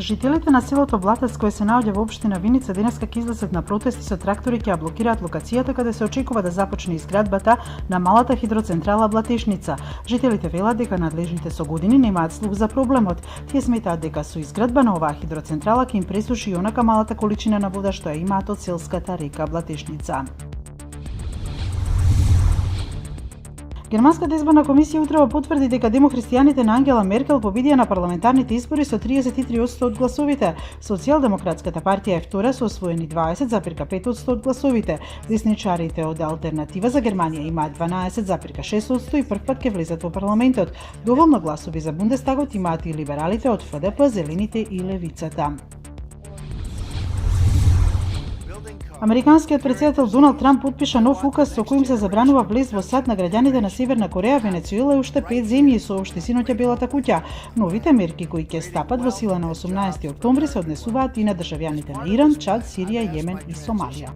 Жителите на селото Блатец, кое се наоѓа во општина Виница, денеска ќе излезат на протести со трактори, ќе ја блокираат локацијата каде се очекува да започне изградбата на малата хидроцентрала Блатешница. Жителите велат дека надлежните со години немаат слух за проблемот. Тие сметаат дека со изградба на оваа хидроцентрала ќе им пресуши и онака малата количина на вода што ја имаат од селската река Блатешница. Германската изборна комисија утрово потврди дека демохристијаните на Ангела Меркел победија на парламентарните избори со 33% од гласовите. Социјалдемократската партија е втора со освоени 20,5% од гласовите. Десничарите од Алтернатива за Германија имаат 12,6% и првпат ќе влезат во парламентот. Доволно гласови за Бундестагот имаат и либералите од ФДП, Зелените и Левицата. Американскиот претседател Доналд Трамп подпиша нов указ со којим се забранува влез во САД на граѓаните на Северна Кореја, Венецуела и уште 5 земји, соопшти синоќа Белата куќа. Новите мерки кои ќе стапат во сила на 18 октомври се однесуваат и на државјаните на Иран, Чад, Сирија, Јемен и Сомалија.